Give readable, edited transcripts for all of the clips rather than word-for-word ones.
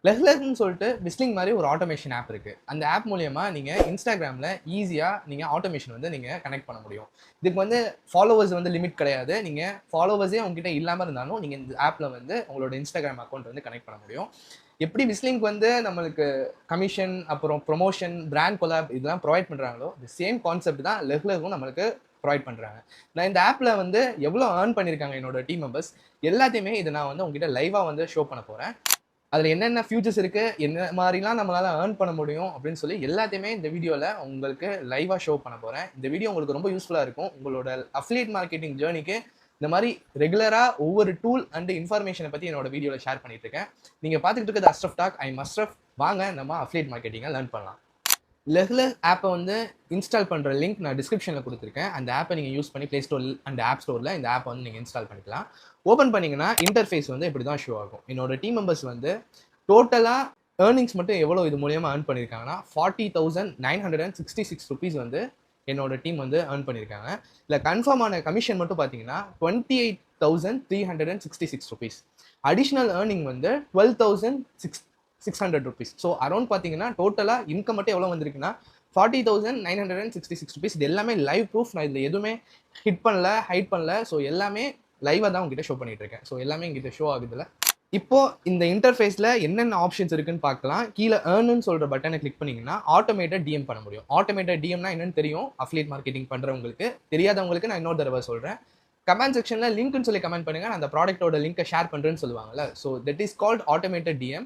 லெஹ்லர்னு சொல்லிட்டு விஸ்லிங் மாதிரி ஒரு ஆட்டோமேஷன் ஆப் இருக்குது. அந்த ஆப் மூலியமா நீங்கள் இன்ஸ்டாகிராமில் ஈஸியாக நீங்கள் ஆட்டோமேஷன் வந்து நீங்கள் கனெக்ட் பண்ண முடியும். இதுக்கு வந்து ஃபாலோவர்ஸ் வந்து லிமிட் கிடையாது. நீங்கள் ஃபாலோவர்ஸே உங்ககிட்ட இல்லாமல் இருந்தாலும் நீங்கள் இந்த ஆப்பில் வந்து உங்களோட இன்ஸ்டாகிராம் அக்கௌண்ட் வந்து கனெக்ட் பண்ண முடியும். எப்படி விஸ்லிங்க் வந்து நம்மளுக்கு கமிஷன், அப்புறம் ப்ரொமோஷன், பிராண்ட் கொலாப் இதெல்லாம் ப்ரொவைட் பண்ணுறாங்களோ, இந்த சேம் கான்செப்ட் தான் லெஹ்லரும் நம்மளுக்கு ப்ரொவைட் பண்ணுறாங்க. நான் இந்த ஆப்பில் வந்து எவ்வளோ ஏர்ன் பண்ணியிருக்காங்க என்னோட டீம் மெம்பர்ஸ் எல்லாத்தையுமே இதை நான் வந்து உங்ககிட்ட லைவாக வந்து ஷோ பண்ண போகிறேன். அதில் என்னென்ன ஃபியூச்சர்ஸ் இருக்குது, என்ன மாதிரிலாம் நம்மளால் ஏர்ன் பண்ண முடியும் அப்படின்னு சொல்லி எல்லாத்தையுமே இந்த வீடியோவில் உங்களுக்கு லைவாக ஷோ பண்ண போகிறேன். இந்த வீடியோ உங்களுக்கு ரொம்ப யூஸ்ஃபுல்லாக இருக்கும். உங்களோட அஃபிலியேட் மார்க்கெட்டிங் ஜேர்னிக்கு இந்த மாதிரி ரெகுலராக ஒவ்வொரு டூல் அண்ட் இன்ஃபர்மேஷனை பற்றி என்னோட வீடியோவில் ஷேர் பண்ணிட்டு இருக்கேன். நீங்கள் பார்த்துக்கிட்டு இருக்கிறது அஸ்ரஃப் டாக். ஐ மஸ்ரஃப். வாங்க நம்ம அஃபிலியேட் மார்க்கெட்டிங்கை லேர்ன் பண்ணலாம். லெஹ்லர் ஆப்பை வந்து இன்ஸ்டால் பண்ணுற லிங்க் நான் டிஸ்கிரிப்ஷனில் கொடுத்துருக்கேன். அந்த ஆப்பை நீங்கள் யூஸ் பண்ணி ப்ளே ஸ்டோர் அண்ட் ஆப் ஸ்டோரில் இந்த ஆப்பை வந்து நீங்கள் இன்ஸ்டால் பண்ணிக்கலாம். ஓப்பன் பண்ணிங்கன்னா இன்டர்ஃபேஸ் வந்து இப்படி தான் ஷோ ஆகும். என்னோட டீம் மெம்பர்ஸ் வந்து டோட்டலாக ஏர்னிங்ஸ் மட்டும் எவ்வளோ இது மூலியமாக ஏர்ன் பண்ணியிருக்காங்கன்னா 40,966 ருபீஸ் வந்து என்னோட டீம் வந்து ஏர்ன் பண்ணியிருக்காங்க. இல்லை கன்ஃபார்மான கமிஷன் மட்டும் பார்த்தீங்கன்னா 28,366 ருபீஸ். அடிஷ்னல் ஏர்னிங் வந்து 12,600 ருபீஸ். ஸோ அரௌண்ட் பார்த்தீங்கன்னா டோட்டலாக இன்கம் மட்டும் எவ்வளோ வந்திருக்குன்னா 40,966 ருபீஸ். இது எல்லாமே லைவ் ப்ரூஃப். நான் இதில் எதுவுமே ஹிட் பண்ணல, ஹைட் பண்ணல. ஸோ எல்லாமே லைவாக தான் உங்ககிட்ட ஷோ பண்ணிட்டு இருக்கேன். ஸோ எல்லாமே எங்கிட்ட ஷோ ஆகுதுல. இப்போ இந்த இன்டர்ஃபேஸில் என்னென்ன ஆப்ஷன்ஸ் இருக்குன்னு பார்க்கலாம். கீழே ஏர்ன்னு சொல்கிற பட்டனை கிளிக் பண்ணிங்கன்னா ஆட்டோமேட்டட் டிஎம் பண்ண முடியும். ஆட்டோமேட்டட் டிஎம்னா என்னன்னு தெரியும் அஃபிலியேட் மார்க்கெட்டிங் பண்ணுறவங்களுக்கு. தெரியாதவங்களுக்கு நான் இன்னொரு தடவை சொல்கிறேன். கமெண்ட் செக்ஷனில் லிங்க்னு சொல்லி கமெண்ட் பண்ணுங்கள். அந்த ப்ராடக்ட்டோட லிங்கை ஷேர் பண்ணுறேன்னு சொல்லுவாங்கல்ல. So that is called automated DM.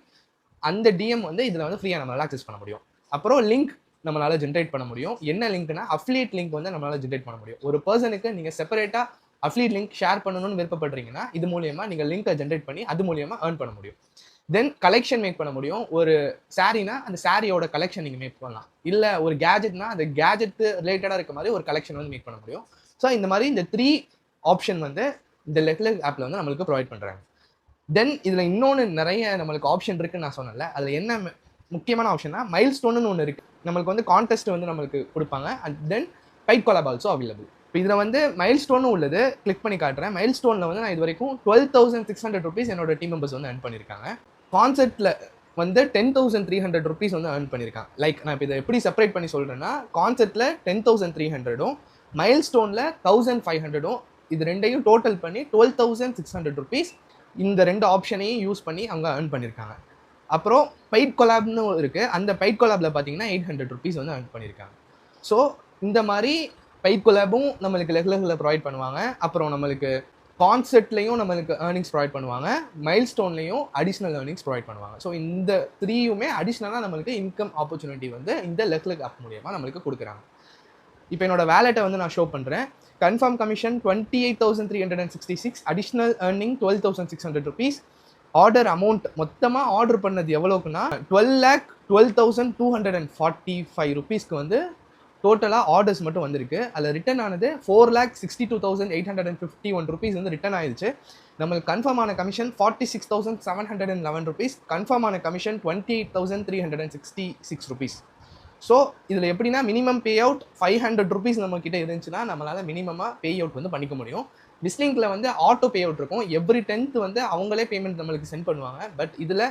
அந்த டிஎம் வந்து இதில் வந்து ஃப்ரீயாக நம்மளால் ஆக்சஸ் பண்ண முடியும். அப்புறம் லிங்க் நம்மளால் ஜென்ரேட் பண்ண முடியும். என்ன லிங்க்னா அஃபிலியேட் லிங்க் வந்து நம்மளால் ஜென்ரேட் பண்ண முடியும். ஒரு பர்சனுக்கு நீங்கள் செப்பரேட்டாக அஃபிலியேட் லிங்க் ஷேர் பண்ணணும்னு விருப்பப்படுறீங்கன்னா இது மூலியமாக நீங்கள் லிங்கை ஜென்ரேட் பண்ணி அது மூலியமாக ஏர்ன் பண்ண முடியும். தென் கலெக்ஷன் மேக் பண்ண முடியும். ஒரு சாரீனா அந்த சாரியோட கலெக்ஷன் நீங்கள் மேக் பண்ணலாம். இல்லை ஒரு கேஜெட்னா அந்த கேஜெட்டு ரிலேட்டடாக இருக்க மாதிரி ஒரு கலெக்ஷன் வந்து மேக் பண்ண முடியும். ஸோ இந்த மாதிரி இந்த 3 ஆப்ஷன் வந்து இந்த லெஹ்லர் ஆப்பில் வந்து நம்மளுக்கு ப்ரொவைட் பண்ணுறாங்க. தென் இதில் இன்னொன்று நிறைய நம்மளுக்கு ஆப்ஷன் இருக்குன்னு நான் சொன்னல. அதில் என்ன முக்கியமான ஆப்ஷன்னா மைல் ஸ்டோன்னு ஒன்று இருக்குது. நம்மளுக்கு வந்து கான்டெஸ்ட் வந்து நம்மளுக்கு கொடுப்பாங்க. And then paid collab also available. இப்போ இதில் வந்து மைல் ஸ்டோன்னு உள்ளது கிளிக் பண்ணி காட்டுறேன். மைல் ஸ்டோனில் வந்து நான் இது வரைக்கும் 12,600 ருபீஸ் என்னோட டீம் மெம்பர்ஸ் வந்து ஏர்ன் பண்ணியிருக்காங்க. கான்செப்ட்டில் வந்து 10,300 ருபீஸ் வந்து ஏர்ன் பண்ணியிருக்காங்க. லைக் நான் இப்போ இதை எப்படி செப்பரேட் பண்ணி சொல்கிறேன்னா கான்செப்ட்டில் 10,300ம் மைல் ஸ்டோனில் 1,500ம் இது ரெண்டையும் டோட்டல் பண்ணி 12,600 ருபீஸ் இந்த 2 ஆப்ஷனையும் யூஸ் பண்ணி அவங்க ஏர்ன் பண்ணியிருக்காங்க. அப்புறம் பெய்ட் கொலாப்னு இருக்குது. அந்த பெய்ட் கொலாபில் பார்த்தீங்கன்னா 800 ருபீஸ் வந்து ஏர்ன் பண்ணியிருக்காங்க. ஸோ இந்த மாதிரி பெய்ட் கொலாபும் நம்மளுக்கு லெஹ்லரில் ப்ரொவைட் பண்ணுவாங்க. அப்புறம் நம்மளுக்கு கான்செப்ட்லேயும் நம்மளுக்கு ஏர்னிங்ஸ் ப்ரொவைட் பண்ணுவாங்க. மைல் ஸ்டோன்லேயும் அடிஷ்னல் ஏர்னிங்ஸ் ப்ரொவைட் பண்ணுவாங்க. ஸோ இந்த 3யுமே அடிஷ்னலாக நம்மளுக்கு இன்கம் ஆப்பர்ச்சுனிட்டி வந்து இந்த லெஹ்லர் ஆப் மூலியமாக நம்மளுக்கு கொடுக்குறாங்க. இப்போ என்னோட வேலெட்டை வந்து நான் ஷோ பண்ணுறேன். Confirm commission 28,366, additional earning 12,600 rupees. Order amount மொத்தமாக ஆர்டர் பண்ணது எவ்வளோக்குன்னா 12,12,245 ருபீஸ்க்கு வந்து டோட்டலாக ஆர்டர்ஸ் மட்டும் வந்திருக்கு. அதில் ரிட்டன் ஆனது 4,62,851 ருபீஸ் வந்து ரிட்டன் ஆயிடுச்சு. நம்மளுக்கு கன்ஃபார்மான கமிஷன் 46,711 ருபீஸ். கன்ஃபார்மான கமிஷன் 28,366 ருபீஸ். ஸோ இதில் எப்படின்னா மினிமம் பே அவுட் 500 ருபீஸ் நம்மக்கிட்ட இருந்துச்சுன்னா நம்மளால் மினிமமாக பே அவுட் வந்து பண்ணிக்க முடியும். விஸ்லிங்கில் வந்து ஆட்டோ பே அவுட் இருக்கும். எவ்ரி 10th வந்து அவங்களே பேமெண்ட் நம்மளுக்கு சென்ட் பண்ணுவாங்க. பட் இதில்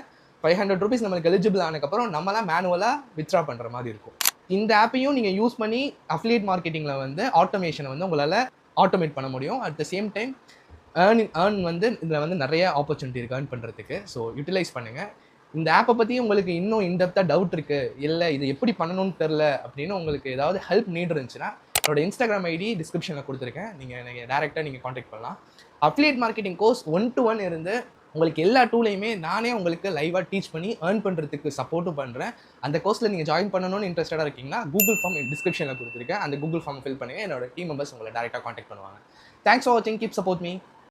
500 ருபீஸ் நம்மளுக்கு எலிஜிபிள் ஆனதுக்கப்புறம் நம்மளாம் மேனுவலாக வித்ட்ரா பண்ணுற மாதிரி இருக்கும். இந்த ஆப்பையும் நீங்கள் யூஸ் பண்ணி அஃபிலியேட் மார்க்கெட்டிங்கில் வந்து ஆட்டோமேஷனை வந்து உங்களால் ஆட்டோமேட் பண்ண முடியும். At the same time earn வந்து இதில் வந்து நிறைய ஆப்பர்ச்சுனிட்டி இருக்குது ஏர்ன் பண்ணுறதுக்கு. ஸோ யூட்டிலைஸ் பண்ணுங்கள். இந்த ஆப்பை பற்றி உங்களுக்கு இன்னும் இன்டெப்த்தாக டவுட் இருக்குது, இல்லை இது எப்படி பண்ணணும்னு தெரில அப்படின்னு உங்களுக்கு ஏதாவது ஹெல்ப் நீட் இருந்துச்சுன்னா என்னோட இன்ஸ்டாகிராம் ஐடி டிஸ்கிரிப்ஷனில் கொடுத்துருக்கேன். நீங்கள் டேரெக்டாக நீங்கள் காண்டாக்ட் பண்ணலாம். அஃபிலியேட் மார்க்கெட்டிங் கோர்ஸ் 1-to-1 இருந்து உங்களுக்கு எல்லா டூலையுமே நானே உங்களுக்கு லைவாக டீச் பண்ணி ஏர்ன் பண்ணுறதுக்கு சப்போர்ட்டும் பண்ணுறேன். அந்த கோர்ஸில் நீங்கள் ஜாயின் பண்ணணும்னு இன்ட்ரெஸ்டடாக இருக்கீங்கன்னா கூகுள் ஃபார்ம் டிஸ்கிரிப்ஷனில் கொடுத்துருக்கேன். அந்த கூகுள் ஃபார்ம் ஃபில் பண்ணி என்னோட டீம் மெம்பர்ஸ் உங்களை டேரெக்டாக காண்டாக்ட் பண்ணுவாங்க. தேங்க்ஸ் ஃபார் வாட்சிங். Keep support me.